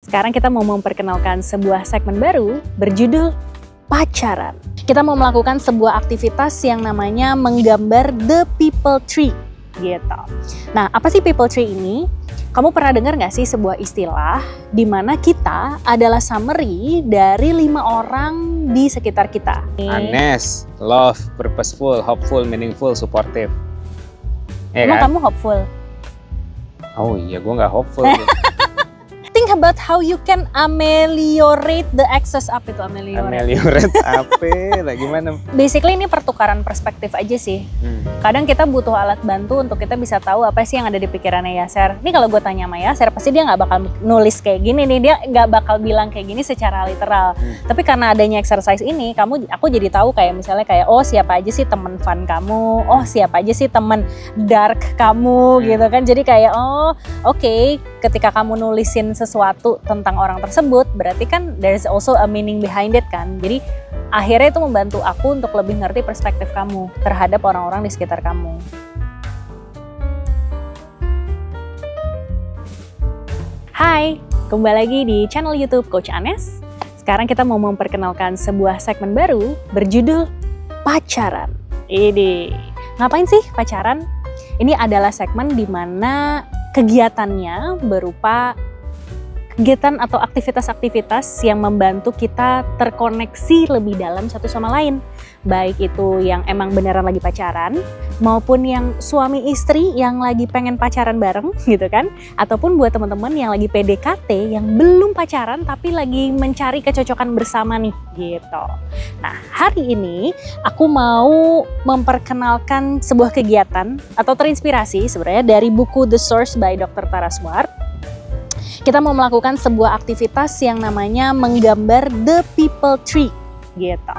Sekarang kita mau memperkenalkan sebuah segmen baru berjudul pacaran. Kita mau melakukan sebuah aktivitas yang namanya menggambar the people tree gitu. Nah, apa sih people tree ini? Kamu pernah dengar nggak sih sebuah istilah di mana kita adalah summary dari 5 orang di sekitar kita? Honest, love, purposeful, hopeful, meaningful, supportive. Emang kamu hopeful? Oh iya, gue nggak hopeful. Think about how you can ameliorate the excess. Apa itu ameliorate? Ameliorate apa? Lah gimana? Basically ini pertukaran perspektif aja sih. Kadang kita butuh alat bantu untuk kita bisa tahu apa sih yang ada di pikirannya Yaser. Ini kalau gue tanya sama Yaser, pasti dia nggak bakal nulis kayak gini nih. Dia nggak bakal bilang kayak gini secara literal. Tapi karena adanya exercise ini, aku jadi tahu kayak misalnya kayak oh siapa aja sih temen fun kamu, oh siapa aja sih temen dark kamu gitu kan. Jadi kayak oh oke, ketika kamu nulisin sesuatu tentang orang tersebut, berarti kan there's also a meaning behind it kan. Jadi akhirnya itu membantu aku untuk lebih ngerti perspektif kamu terhadap orang-orang di sekitar kamu. Hai, kembali lagi di channel YouTube Coach Anes. Sekarang kita mau memperkenalkan sebuah segmen baru berjudul pacaran. Ini ngapain sih pacaran? Ini adalah segmen di mana kegiatannya berupa kegiatan atau aktivitas-aktivitas yang membantu kita terkoneksi lebih dalam satu sama lain. Baik itu yang emang beneran lagi pacaran, maupun yang suami istri yang lagi pengen pacaran bareng gitu kan. Ataupun buat teman-teman yang lagi PDKT yang belum pacaran tapi lagi mencari kecocokan bersama nih gitu. Nah, hari ini aku mau memperkenalkan sebuah kegiatan atau terinspirasi sebenarnya dari buku The Source by Dr. Tara Swart. Kita mau melakukan sebuah aktivitas yang namanya menggambar the people tree gitu.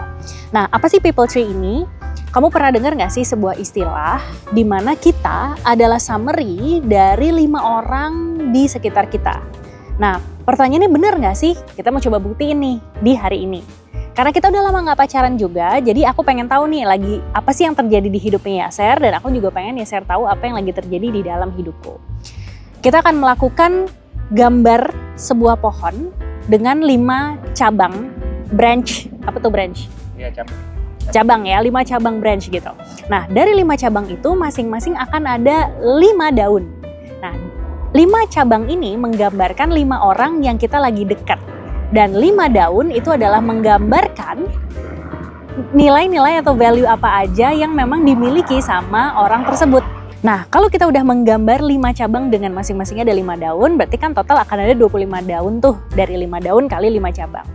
Nah, apa sih people tree ini? Kamu pernah dengar nggak sih sebuah istilah di mana kita adalah summary dari 5 orang di sekitar kita? Nah, pertanyaannya benar nggak sih? Kita mau coba buktiin nih di hari ini. Karena kita udah lama nggak pacaran juga, jadi aku pengen tahu nih lagi apa sih yang terjadi di hidupnya Yaser, dan aku juga pengen Yaser tahu apa yang lagi terjadi di dalam hidupku. Kita akan melakukan gambar sebuah pohon dengan 5 cabang branch. Apa tuh branch? Iya, cabang. Cabang ya, 5 cabang branch gitu. Nah, dari 5 cabang itu masing-masing akan ada 5 daun. Nah, 5 cabang ini menggambarkan 5 orang yang kita lagi dekat. Dan 5 daun itu adalah menggambarkan nilai-nilai atau value apa aja yang memang dimiliki sama orang tersebut. Nah, kalau kita udah menggambar 5 cabang dengan masing-masingnya ada 5 daun, berarti kan total akan ada 25 daun tuh, dari 5 daun kali 5 cabang.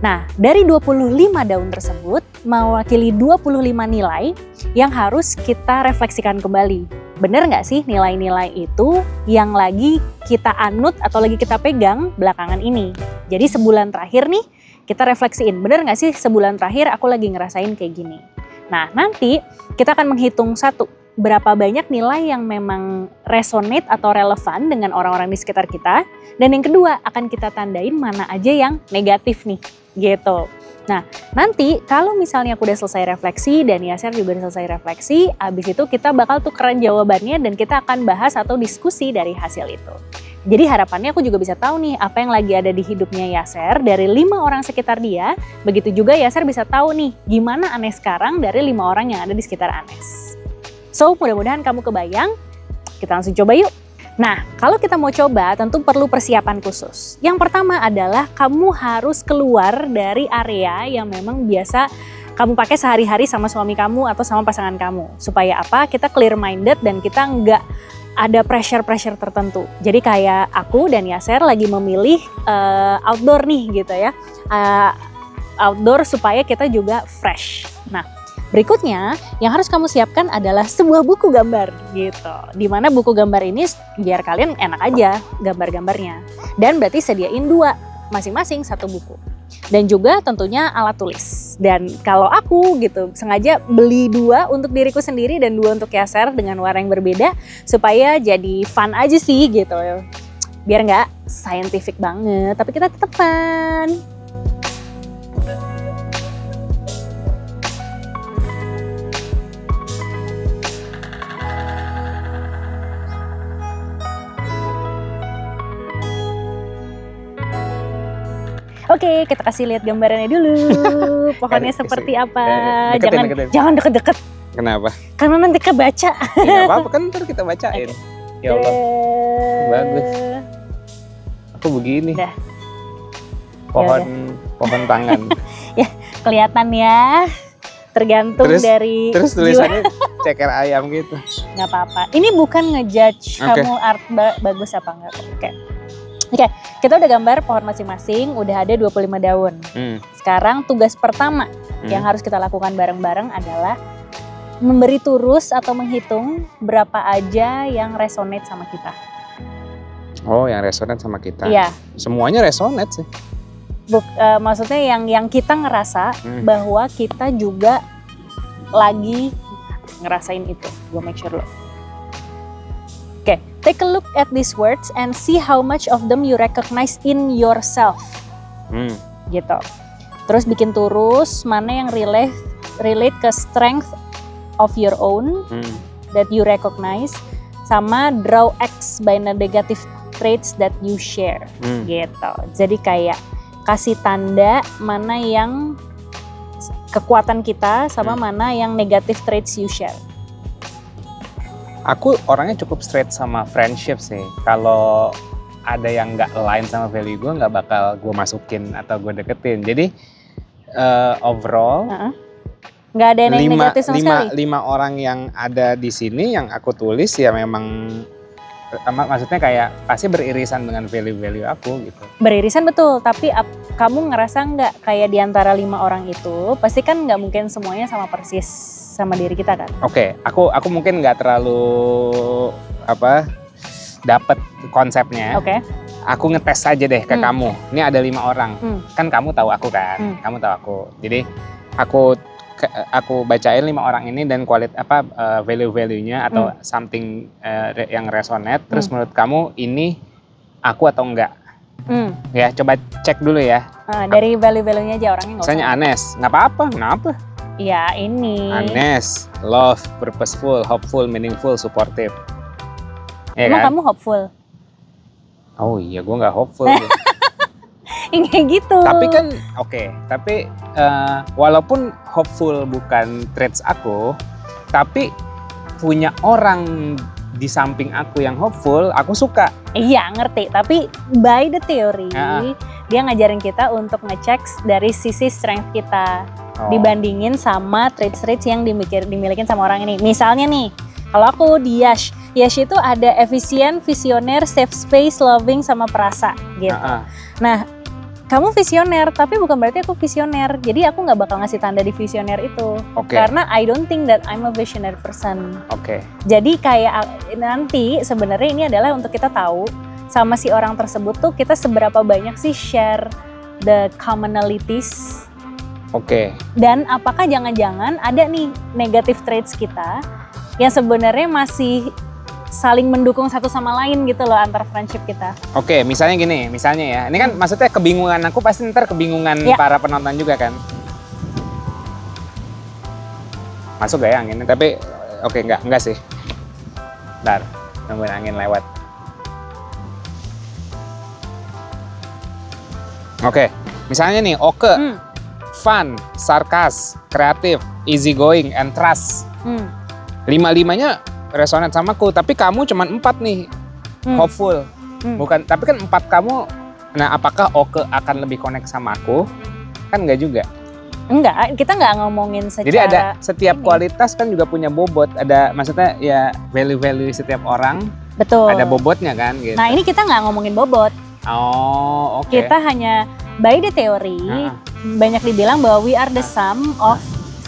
Nah, dari 25 daun tersebut, mewakili 25 nilai yang harus kita refleksikan kembali. Bener nggak sih nilai-nilai itu yang lagi kita anut atau lagi kita pegang belakangan ini? Jadi sebulan terakhir nih, kita refleksiin, bener nggak sih sebulan terakhir aku lagi ngerasain kayak gini? Nah, nanti kita akan menghitung berapa banyak nilai yang memang resonate atau relevan dengan orang-orang di sekitar kita. Dan yang kedua, akan kita tandain mana aja yang negatif nih, gitu. Nah, nanti kalau misalnya aku udah selesai refleksi dan Yaser juga udah selesai refleksi, abis itu kita bakal tukeran jawabannya dan kita akan bahas atau diskusi dari hasil itu. Jadi harapannya aku juga bisa tahu nih apa yang lagi ada di hidupnya Yaser dari 5 orang sekitar dia. Begitu juga Yaser bisa tahu nih gimana Anes sekarang dari 5 orang yang ada di sekitar Anes. So, mudah-mudahan kamu kebayang. Kita langsung coba yuk. Nah, kalau kita mau coba tentu perlu persiapan khusus. Yang pertama adalah kamu harus keluar dari area yang memang biasa kamu pakai sehari-hari sama suami kamu atau sama pasangan kamu. Supaya apa? Kita clear minded dan kita nggak ada pressure-pressure tertentu. Jadi kayak aku dan Yaser lagi memilih outdoor nih gitu ya. Outdoor supaya kita juga fresh. Nah, berikutnya, yang harus kamu siapkan adalah sebuah buku gambar gitu. Dimana buku gambar ini biar kalian enak aja gambar-gambarnya. Dan berarti sediain 2, masing-masing 1 buku. Dan juga tentunya alat tulis. Dan kalau aku gitu sengaja beli 2 untuk diriku sendiri dan 2 untuk Yaser dengan warna yang berbeda. Supaya jadi fun aja sih gitu. Biar nggak scientific banget, tapi kita tetap fun. Oke, kita kasih lihat gambarannya dulu. Pohonnya seperti apa? Deketin. Jangan deket-deket. Kenapa? Karena nanti kebaca. Ya nggak apa-apa kan ntar kita bacain. Ya Allah, bagus. Aku begini. Udah. Pohon tangan. Ya, kelihatan ya. Tergantung dari Terus tulisannya ceker ayam gitu. Nggak apa-apa. Ini bukan ngejudge kamu art bagus apa enggak. Oke, kita udah gambar pohon masing-masing, udah ada 25 daun. Sekarang tugas pertama yang harus kita lakukan bareng-bareng adalah memberi turus atau menghitung berapa aja yang resonate sama kita. Oh, yang resonate sama kita. Iya. Semuanya resonate sih. Maksudnya yang kita ngerasa bahwa kita juga lagi ngerasain itu. Gue make sure dulu. Oke, take a look at these words and see how much of them you recognize in yourself. Gitu. Terus bikin turus mana yang relate ke strength of your own that you recognize, sama draw X by the negative traits that you share. Gitu. Jadi kayak kasih tanda mana yang kekuatan kita sama mana yang negative traits you share. Aku orangnya cukup straight sama friendship sih. Kalau ada yang nggak align sama value gue, nggak bakal gue masukin atau gue deketin. Jadi overall nggak ada yang negatif sama sekali. 5 orang yang ada di sini yang aku tulis ya memang maksudnya kayak pasti beririsan dengan value-value aku gitu. Beririsan betul, tapi kamu ngerasa nggak kayak di antara 5 orang itu pasti kan nggak mungkin semuanya sama persis sama diri kita kan? Oke, aku mungkin nggak terlalu dapat konsepnya. Oke. Aku ngetes aja deh ke kamu. Ini ada 5 orang, kan kamu tahu aku kan? Kamu tahu aku. Jadi aku bacain 5 orang ini dan value-value-nya atau something yang resonate. Terus menurut kamu ini aku atau enggak? Ya coba cek dulu ya. Dari value-value-nya aja orangnya nggak usah. Misalnya Anes, nggak apa-apa, kenapa? Ya ini. Anes, love, purposeful, hopeful, meaningful, supportive. Ya emang kan? kamu hopeful? Oh iya, gue nggak hopeful. Kayak gitu. Tapi kan tapi walaupun hopeful bukan traits aku, tapi punya orang di samping aku yang hopeful, aku suka. Iya ngerti, tapi by the theory dia ngajarin kita untuk ngecek dari sisi strength kita dibandingin sama traits-traits yang dimiliki sama orang ini. Misalnya nih, kalau aku di Yash itu ada efisien, visioner, safe space, loving, sama perasa gitu. Nah, kamu visioner, tapi bukan berarti aku visioner. Jadi aku nggak bakal ngasih tanda di visioner itu. Karena I don't think that I'm a visionary person. Jadi kayak nanti sebenarnya ini adalah untuk kita tahu sama si orang tersebut tuh kita seberapa banyak sih share the commonalities. Dan apakah jangan-jangan ada nih negative traits kita yang sebenarnya masih saling mendukung satu sama lain gitu loh antar friendship kita. Misalnya gini, ya. Ini kan maksudnya kebingungan aku pasti ntar kebingungan para penonton juga kan. Masuk gak ya anginnya? Tapi enggak sih. Bentar, nungguin angin lewat. Misalnya nih, fun, sarkas, kreatif, easy going, and trust. 5-5-nya resonate sama aku, tapi kamu cuma 4 nih hopeful. Bukan, tapi kan 4 kamu. Nah, apakah Oke akan lebih connect sama aku? Kan enggak juga. Enggak, kita nggak ngomongin secara. Jadi ada setiap kualitas kan juga punya bobot. Ada maksudnya ya value-value setiap orang. Betul. Ada bobotnya kan gitu. Nah, ini kita nggak ngomongin bobot. Kita hanya by the theory banyak dibilang bahwa we are the sum of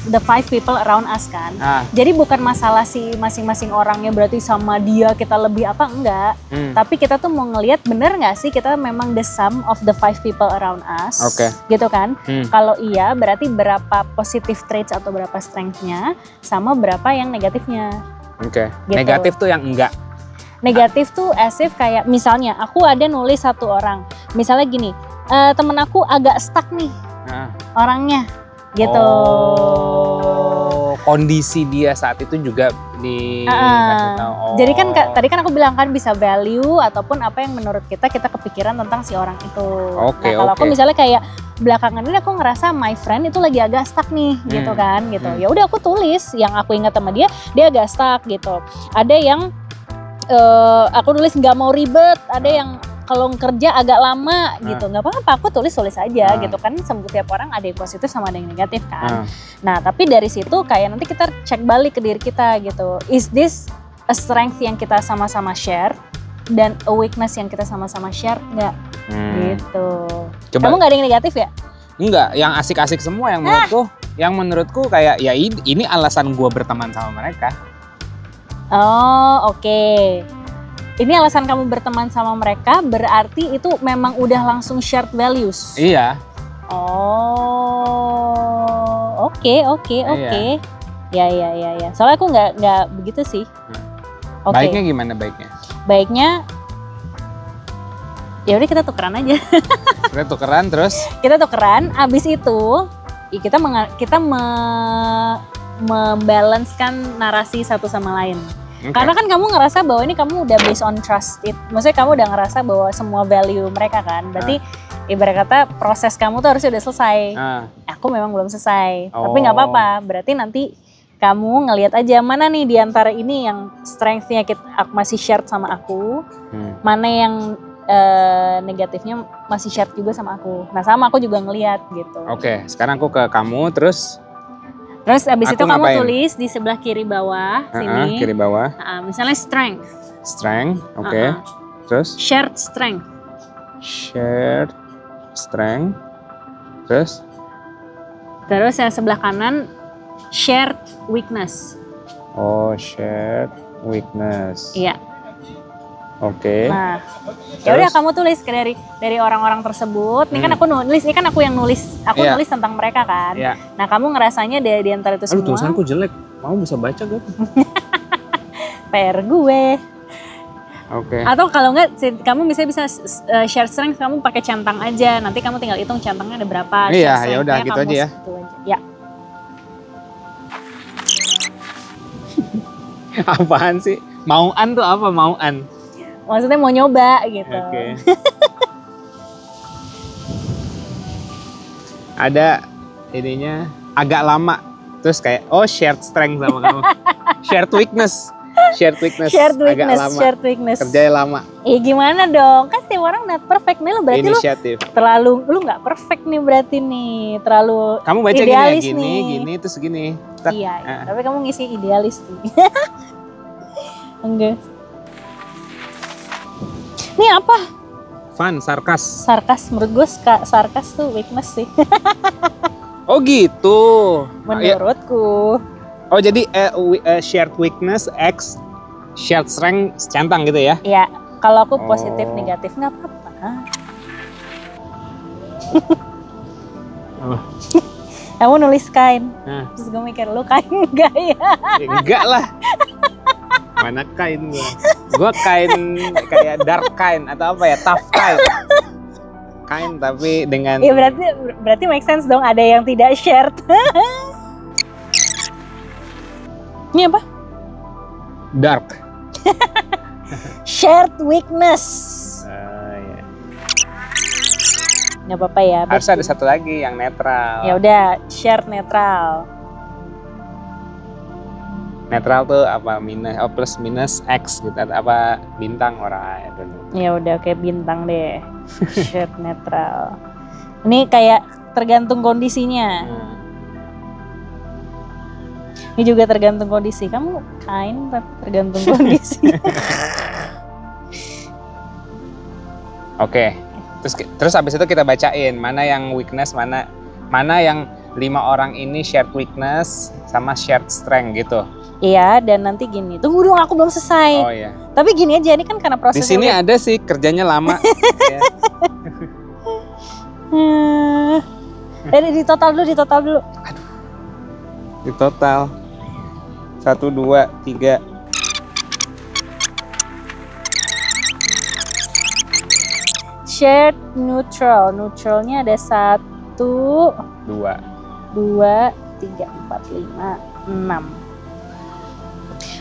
the 5 people around us kan. Jadi bukan masalah si masing-masing orangnya berarti sama dia kita lebih apa enggak. Tapi kita tuh mau ngelihat bener nggak sih kita memang the sum of the 5 people around us. Gitu kan. Kalau iya berarti berapa positive traits atau berapa strength-nya sama berapa yang negatifnya. Gitu. Negatif tuh yang enggak. Negatif tuh as if kayak misalnya aku ada nulis 1 orang. Misalnya gini, temen aku agak stuck nih orangnya. Gitu. kondisi dia saat itu juga dikasih tahu. Oh. Jadi kan tadi kan aku bilang kan bisa value ataupun apa yang menurut kita kepikiran tentang si orang itu. Oke, nah kalau aku misalnya kayak belakangan ini aku ngerasa my friend itu lagi agak stuck nih gitu kan gitu. Ya udah aku tulis yang aku ingat sama dia agak stuck gitu. Ada yang aku tulis nggak mau ribet, ada yang kalau kerja agak lama gitu, nggak apa-apa, aku tulis aja gitu kan. Setiap orang ada yang positif sama ada yang negatif kan. Nah tapi dari situ kayak nanti kita cek balik ke diri kita gitu, is this a strength yang kita sama-sama share dan a weakness yang kita sama-sama share nggak gitu. Kamu nggak ada yang negatif ya? Enggak, yang asik-asik semua yang menurutku. Yang menurutku kayak ya ini alasan gue berteman sama mereka. Oh oke. Ini alasan kamu berteman sama mereka berarti itu memang udah langsung shared values. Iya. Oh, oke. Ya. Soalnya aku nggak begitu sih. Okay. Baiknya gimana baiknya? Baiknya, ya udah kita tukeran aja. Kita tukeran terus? Kita tukeran. Abis itu kita membalancekan narasi satu sama lain. Okay. Karena kan kamu ngerasa bahwa ini kamu udah based on trust it. Maksudnya kamu udah ngerasa bahwa semua value mereka kan. Berarti ibarat kata proses kamu tuh harusnya udah selesai. Aku memang belum selesai. Tapi nggak apa-apa. Berarti nanti kamu ngelihat aja mana nih di antara ini yang strength-nya aku masih shared sama aku. Mana yang negatifnya masih shared juga sama aku. Nah sama aku juga ngelihat gitu. Oke, sekarang aku ke kamu terus abis itu kamu tulis di sebelah kiri bawah sini. Kiri bawah. Misalnya strength. Strength, oke. Terus? Shared strength. Shared strength. Terus? Terus yang sebelah kanan shared weakness. Oh, shared weakness. Iya. Oke. Nah, ya udah kamu tulis dari orang-orang tersebut. Ini kan aku nulis, ini kan aku yang nulis. Aku nulis tentang mereka kan. Nah, kamu ngerasanya di antara itu semua. Tulisanku jelek. Kamu bisa baca gak? PR gue. Oke. Atau kalau enggak, kamu bisa share strength, kamu pakai centang aja. Nanti kamu tinggal hitung centangnya ada berapa. Iya, ya udah gitu aja ya. Ya. Apaan sih? Mauan tuh apa mauan? Maksudnya mau nyoba gitu. Oke. Ada ininya agak lama. Terus kayak shared strength sama kamu. Shared weakness. Agak lama. Shared weakness. Kerjanya lama. Gimana dong? Kan setiap orang not perfect nih, lu berarti lu nggak perfect nih berarti nih. Terlalu kamu baca idealis gini, terus gini. Iya, tapi kamu ngisi idealis nih. Enggak. Ini apa? Fun, sarkas. Sarkas, menurut gue sarkas tuh weakness sih. Oh gitu. Menurutku. Oh jadi shared weakness X shared strength centang gitu ya? Iya, kalau aku positif negatif nggak apa-apa. Kamu nulis kain, terus gue mikir lu kain enggak ya? Enggak lah. Mana kain gue? Gue kain kayak dark kain atau apa ya, tough kain. Kain tapi dengan. Iya berarti make sense dong, ada yang tidak shared. Ini apa? Dark. Shared weakness. Ya. Nggak apa-apa ya. Harus ada satu lagi yang netral. Ya udah, shared netral. Netral tuh apa plus minus X gitu, apa bintang orang itu. Ya udah kayak bintang deh. Shared netral. Ini kayak tergantung kondisinya. Ini juga tergantung kondisi. Kamu kain tapi tergantung kondisi. Oke. Terus habis itu kita bacain mana yang weakness, mana yang 5 orang ini shared weakness sama shared strength gitu. Iya, dan nanti gini. Tunggu dong, aku belum selesai. Oh iya. Tapi gini aja, ini kan karena prosesnya. Di sini ada sih kerjanya lama. Ya. Di total dulu. Aduh. Di total. 1, 2, 3. Shared neutral. Neutralnya ada 1, 2, 3, 4, 5.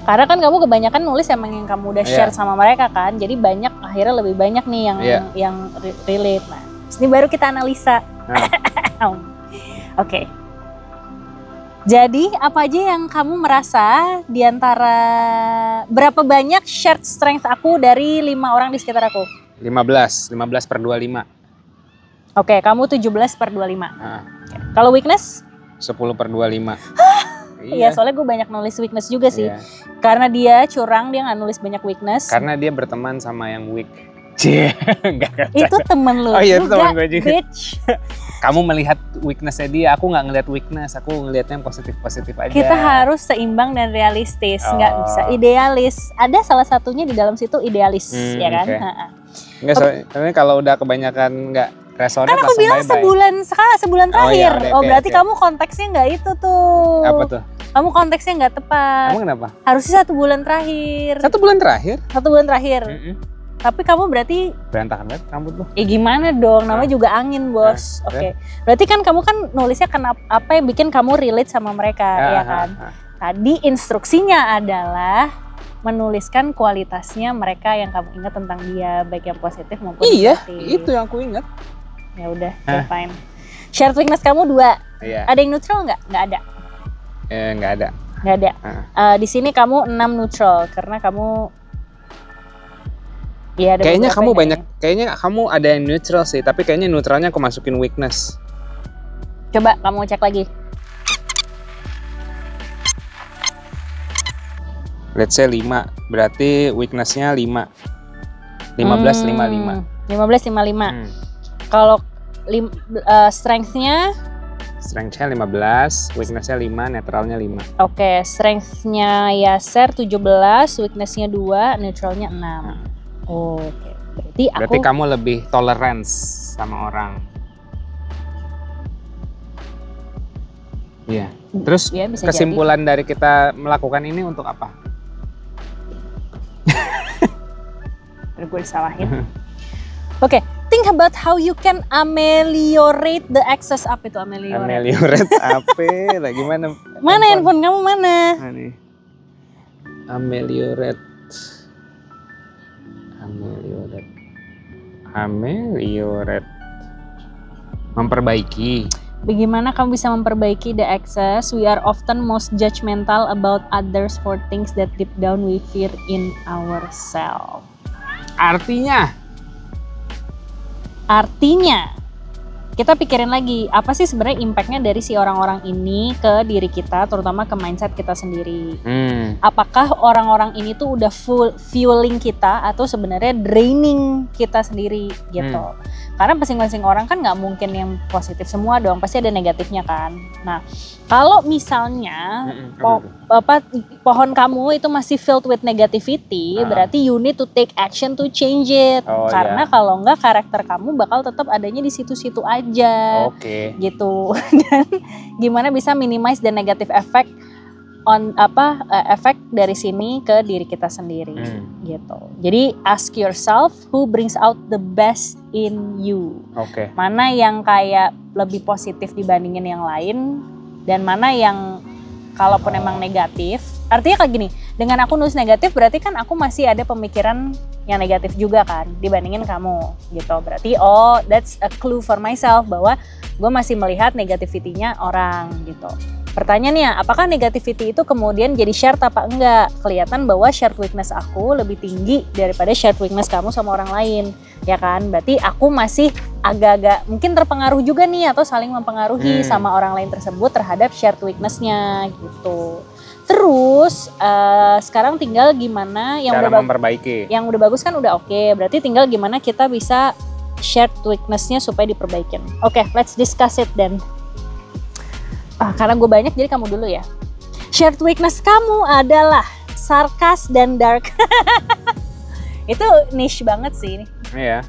Karena kan kamu kebanyakan nulis emang yang kamu udah share sama mereka kan, jadi akhirnya lebih banyak nih yang relate. Nah, ini baru kita analisa. Oke. Jadi apa aja yang kamu merasa di antara berapa banyak shared strength aku dari 5 orang di sekitar aku? 15/25. Oke, kamu 17/25. Okay. Kalau weakness? 10/25. Iya, soalnya gue banyak nulis weakness juga sih. Karena dia curang, dia nggak nulis banyak weakness. Karena dia berteman sama yang weak. Itu temen lu. Oh iya, itu temen gue juga. Bitch. Kamu melihat weaknessnya dia, aku nggak ngelihat weakness, aku ngelihatnya yang positif-positif aja. Kita harus seimbang dan realistis, nggak bisa idealis. Ada salah satunya di dalam situ idealis, ya kan? Okay. Enggak, soalnya kalau udah kebanyakan nggak resonate kan aku bilang sebulan terakhir. Berarti kamu konteksnya nggak itu tuh. Apa tuh? Kamu konteksnya nggak tepat. Kamu kenapa? Harusnya 1 bulan terakhir. 1 bulan terakhir? 1 bulan terakhir. Tapi kamu berarti berantakan banget rambut lu. Gimana dong? Namanya juga angin, Bos. Oke. Berarti kan kamu kan nulisnya apa yang bikin kamu relate sama mereka, ya kan? Tadi instruksinya adalah menuliskan kualitasnya mereka yang kamu ingat tentang dia, baik yang positif maupun negatif. Iya, itu yang aku ingat. Ya udah, fine. Shared weakness kamu 2. Iya. Ada yang neutral nggak? Nggak ada. Nggak ada. Nggak ada. Di sini kamu 6 neutral karena kamu. Ya, ada kayaknya kamu banyak. Kayaknya kamu ada yang neutral sih, tapi kayaknya neutralnya aku masukin weakness. Coba kamu cek lagi. Let's say 5, berarti weakness-nya 5. 15/55. 15/55. Kalau strength-nya? Strength-nya 15, weakness-nya 5, netralnya 5. Oke, strength-nya Yaser 17, weakness-nya 2, neutralnya 6. Oke, berarti kamu lebih tolerance sama orang. Iya. Terus ya, kesimpulan dari kita melakukan ini untuk apa? Gue disalahin. Oke, think about how you can ameliorate the excess. Apa itu ameliorate? Ameliorate apa? Lagi mana? Mana handphone kamu mana? Ameliorate. Memperbaiki. Bagaimana kamu bisa memperbaiki the excess? We are often most judgmental about others for things that deep down we fear in ourselves. Artinya, kita pikirin lagi, apa sih sebenarnya impactnya dari si orang-orang ini ke diri kita, terutama ke mindset kita sendiri. Apakah orang-orang ini tuh udah fueling kita atau sebenarnya draining kita sendiri gitu. Karena masing-masing orang kan nggak mungkin yang positif semua dong, pasti ada negatifnya kan. Nah, kalau misalnya pohon kamu itu masih filled with negativity, berarti you need to take action to change it. Karena kalau nggak, karakter kamu bakal tetap adanya di situ-situ aja. Gitu. Dan gimana bisa minimize the negative effect efek dari sini ke diri kita sendiri gitu. Jadi ask yourself who brings out the best in you. Mana yang kayak lebih positif dibandingin yang lain, dan mana yang kalaupun emang negatif. Artinya kayak gini, dengan aku nulis negatif berarti kan aku masih ada pemikiran yang negatif juga kan dibandingin kamu gitu. Berarti that's a clue for myself bahwa gue masih melihat negativity-nya orang gitu. Pertanyaannya, apakah negativity itu kemudian jadi shared apa enggak? Kelihatan bahwa shared weakness aku lebih tinggi daripada shared weakness kamu sama orang lain, ya kan? Berarti aku masih agak-agak mungkin terpengaruh juga nih, atau saling mempengaruhi sama orang lain tersebut terhadap shared weakness-nya gitu. Terus sekarang tinggal gimana yang cara memperbaiki. Yang udah bagus kan udah oke. Berarti tinggal gimana kita bisa shared weakness-nya supaya diperbaikin. Oke, let's discuss it then. Karena gue banyak jadi kamu dulu ya. Shared weakness kamu adalah sarkas dan dark. Itu niche banget sih ini. Iya.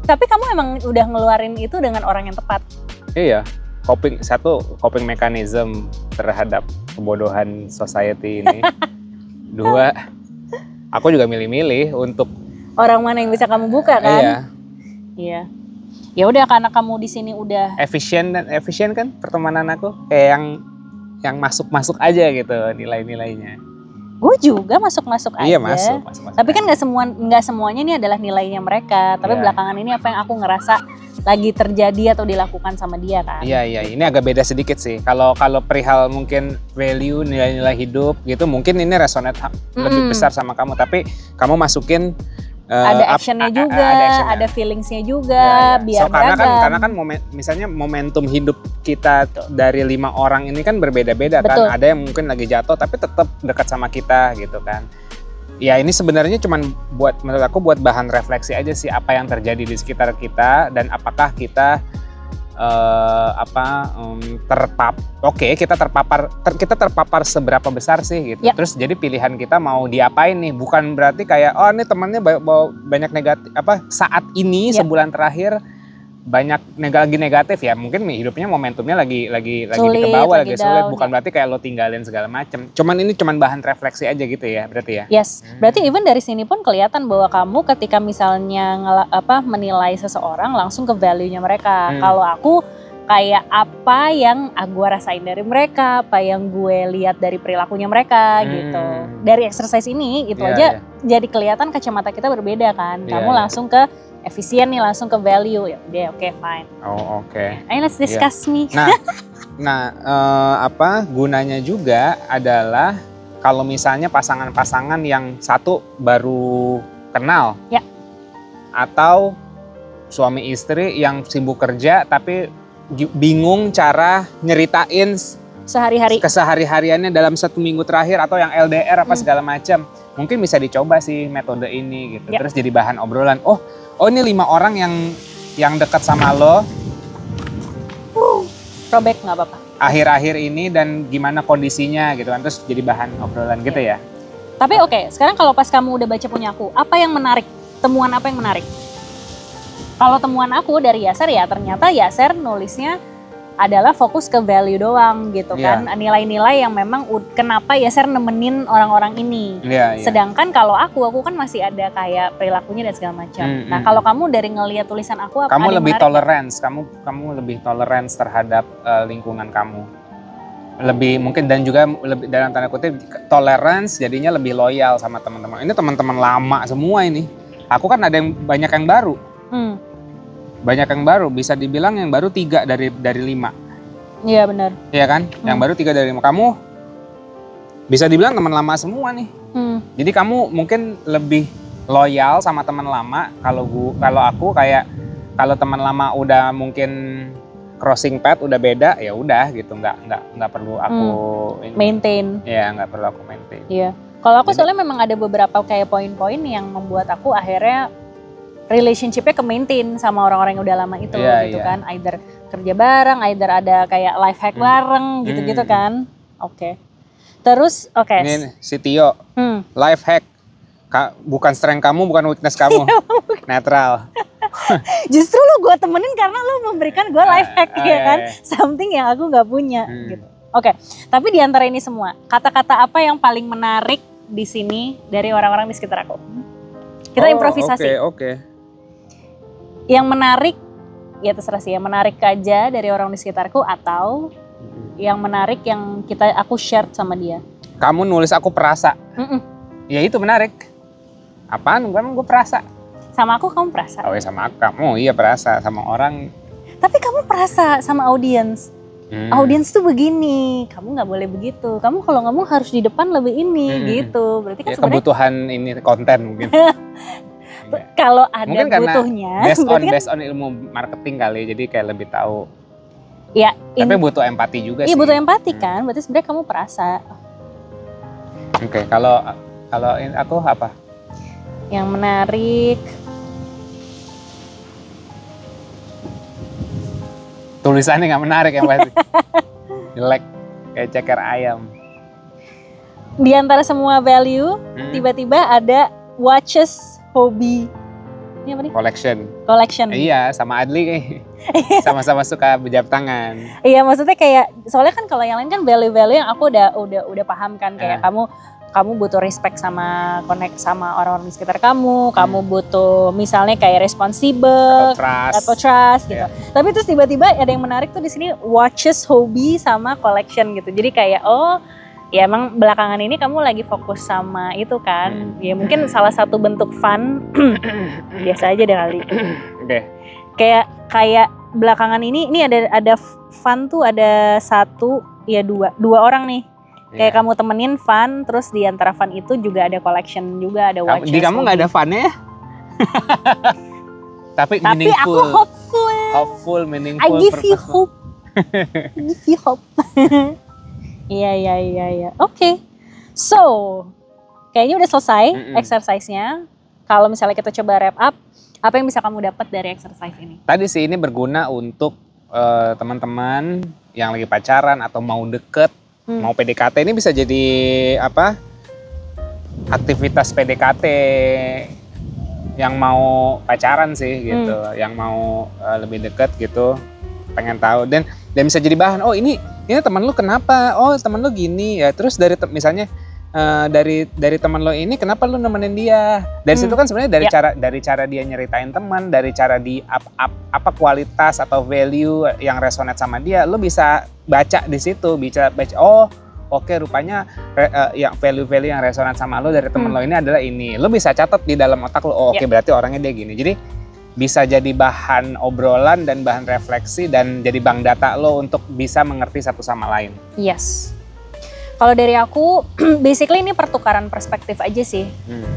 Tapi kamu emang udah ngeluarin itu dengan orang yang tepat. Iya. Coping mechanism terhadap kebodohan society ini. 2, aku juga milih-milih untuk orang mana yang bisa kamu buka kan? Iya. Ya udah, karena kamu di sini udah efisien kan pertemanan aku, kayak yang yang masuk-masuk aja gitu nilai-nilainya. Gue juga masuk-masuk aja. Iya masuk. Tapi kan nggak semuanya ini adalah nilainya mereka. Tapi belakangan ini apa yang aku ngerasa lagi terjadi atau dilakukan sama dia kan. Iya. Ini agak beda sedikit sih. Kalau perihal mungkin value, nilai-nilai hidup gitu, mungkin ini resonate lebih besar sama kamu. Tapi kamu masukin ada actionnya juga, ada feelingsnya juga, biar beragam. Karena kan misalnya momentum hidup kita dari 5 orang ini kan berbeda-beda kan. Ada yang mungkin lagi jatuh tapi tetap dekat sama kita gitu kan. Ya ini sebenarnya cuman menurut aku buat bahan refleksi aja sih apa yang terjadi di sekitar kita dan apakah kita kita terpapar seberapa besar sih gitu. Terus jadi pilihan kita mau diapain nih, bukan berarti kayak oh ini temannya bawa banyak negatif saat ini sebulan terakhir banyak negatif ya, mungkin hidupnya momentumnya lagi sulit, di bawah lagi sulit, bukan berarti kayak lo tinggalin segala macam. Ini cuman bahan refleksi aja gitu ya berarti ya. Yes. Berarti even dari sini pun kelihatan bahwa kamu ketika misalnya menilai seseorang langsung ke value-nya mereka. Kalau aku kayak apa yang gue rasain dari mereka, apa yang gue lihat dari perilakunya mereka gitu. Dari exercise ini itu aja jadi kelihatan kacamata kita berbeda kan. Kamu langsung ke efisien nih, langsung ke value ya. Oke, fine. Oh, oke. Ayo let's discuss me. Gunanya juga adalah kalau misalnya pasangan-pasangan yang satu baru kenal. Ya. Atau suami istri yang sibuk kerja tapi bingung cara nyeritain kesehari-hariannya dalam 1 minggu terakhir atau yang LDR apa segala macam. Mungkin bisa dicoba sih metode ini gitu. Terus jadi bahan obrolan. Oh ini 5 orang yang dekat sama lo. Robek nggak apa-apa. Akhir-akhir ini dan gimana kondisinya gitu kan. Terus jadi bahan obrolan gitu ya. Tapi oke, sekarang kalau pas kamu udah baca punya aku, apa yang menarik? Temuan apa yang menarik? Kalau temuan aku dari Yaser ya ternyata Yaser nulisnya adalah fokus ke value doang gitu kan. Nilai-nilai yang memang kenapa Yaser nemenin orang-orang ini. Sedangkan kalau aku kan masih ada kayak perilakunya dan segala macam. Nah kalau kamu dari ngelihat tulisan aku apa? Kamu lebih tolerance, kamu lebih tolerance terhadap lingkungan kamu. Lebih mungkin dan juga lebih dalam tanda kutip tolerance jadinya lebih loyal sama teman-teman. Ini teman-teman lama semua ini. Aku kan ada banyak yang baru. Banyak yang baru, bisa dibilang yang baru 3 dari 5. Iya benar. Iya kan? Yang baru 3 dari 5. Kamu bisa dibilang teman lama semua nih. Jadi kamu mungkin lebih loyal sama teman lama. Kalau aku kayak kalau teman lama udah mungkin crossing path udah beda ya udah gitu, nggak perlu aku maintain. Iya, nggak perlu aku maintain. Iya. Kalau aku soalnya memang ada beberapa kayak poin-poin yang membuat aku akhirnya relationship-nya ke-maintain sama orang-orang yang udah lama itu gitu kan. Either kerja bareng, either ada kayak life hack bareng gitu-gitu kan. Oke. Terus Ini si Tio, life hack. Bukan strength kamu, bukan weakness kamu. Netral. Justru lu gue temenin karena lu memberikan gue life hack ya kan. Something yang aku gak punya gitu. Oke. Tapi di antara ini semua, kata-kata apa yang paling menarik di sini dari orang-orang di sekitar aku? Kita improvisasi. Oke. Yang menarik, ya terserah sih, yang menarik aja dari orang di sekitarku atau yang menarik yang aku share sama dia. Kamu nulis aku perasa. Ya itu menarik. Apaan? Gue perasa. Sama aku kamu perasa. Oh ya sama kamu, iya perasa sama orang. Tapi kamu perasa sama audiens. Audiens tuh begini, kamu nggak boleh begitu. Kamu kalau ngomong harus di depan lebih ini gitu. Berarti kan sebenarnya kebutuhan ini konten mungkin. Kalau ada mungkin butuhnya. Based on ilmu marketing kali, jadi kayak lebih tahu. Ya. Tapi butuh empati juga sih. Iya butuh empati kan, berarti sebenarnya kamu perasa. Oke, kalau aku apa? Yang menarik. Tulisannya nggak menarik yang pasti. Jelek, kayak ceker ayam. Di antara semua value, tiba-tiba ada watches, hobi. Ini apa nih? Collection. Iya, sama Adli kayak. Sama-sama suka berjam tangan. Iya, maksudnya kayak soalnya kan kalau yang lain kan value-value yang aku udah paham kan kayak kamu kamu butuh respect sama connect sama orang-orang di sekitar kamu, kamu butuh misalnya kayak responsible atau trust gitu. Tapi terus tiba-tiba ada yang menarik tuh di sini watches, hobi sama collection gitu. Jadi kayak ya emang belakangan ini kamu lagi fokus sama itu kan. Ya mungkin salah satu bentuk fun biasa aja deh kali. Oke. Kayak belakangan ini ada fun tuh ada dua orang nih. Kayak kamu temenin fun, terus di antara fun itu juga ada collection juga, ada watches. Di kamu nggak ada funnya ya? Tapi meaningful. Aku hopeful. Hopeful, meaningful. I give you hope. I give you hope. Iya. Oke. So, kayaknya udah selesai exercise-nya. Kalau misalnya kita coba wrap up, apa yang bisa kamu dapat dari exercise ini? Tadi sih ini berguna untuk teman-teman yang lagi pacaran atau mau deket, mau PDKT. Ini bisa jadi aktivitas PDKT yang mau pacaran sih gitu, yang mau lebih deket gitu, pengen tahu dan bisa jadi bahan. Oh ini teman lu kenapa? Oh teman lu gini ya. Terus misalnya dari teman lo ini kenapa lu nemenin dia? Dari situ kan sebenarnya dari cara dia nyeritain teman, dari cara di apa kualitas atau value yang resonate sama dia, lu bisa baca di situ, bisa baca oke, rupanya yang value-value yang resonate sama lo dari temen lo ini adalah ini. Lo bisa catat di dalam otak lo, oke, berarti orangnya dia gini. Jadi bisa jadi bahan obrolan dan bahan refleksi dan jadi bank data lo untuk bisa mengerti satu sama lain. Yes. Kalau dari aku, basically ini pertukaran perspektif aja sih.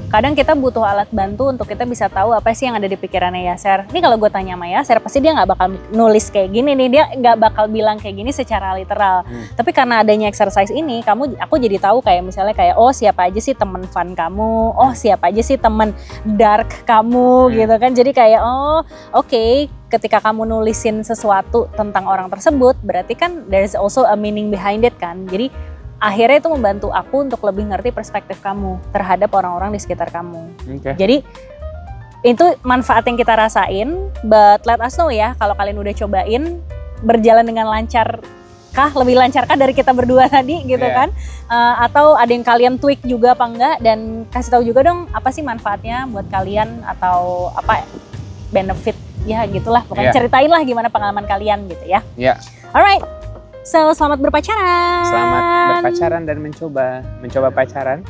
Kadang kita butuh alat bantu untuk kita bisa tahu apa sih yang ada di pikirannya Yaser. Ini kalau gue tanya sama Yaser, pasti dia nggak bakal nulis kayak gini nih, dia nggak bakal bilang kayak gini secara literal. Tapi karena adanya exercise ini, aku jadi tahu kayak misalnya kayak siapa aja sih teman fun kamu, siapa aja sih teman dark kamu gitu kan. Jadi kayak oke, ketika kamu nulisin sesuatu tentang orang tersebut, berarti kan there's also a meaning behind it kan. Jadi akhirnya itu membantu aku untuk lebih ngerti perspektif kamu terhadap orang-orang di sekitar kamu. Jadi itu manfaat yang kita rasain, but let us know ya kalau kalian udah cobain berjalan dengan lancarkah, lebih lancarkah dari kita berdua tadi gitu kan? Atau ada yang kalian tweak juga apa enggak, dan kasih tahu juga dong apa sih manfaatnya buat kalian atau apa benefit ya gitulah, pokoknya ceritain lah gimana pengalaman kalian gitu ya. Alright. So, selamat berpacaran. Selamat berpacaran dan mencoba pacaran.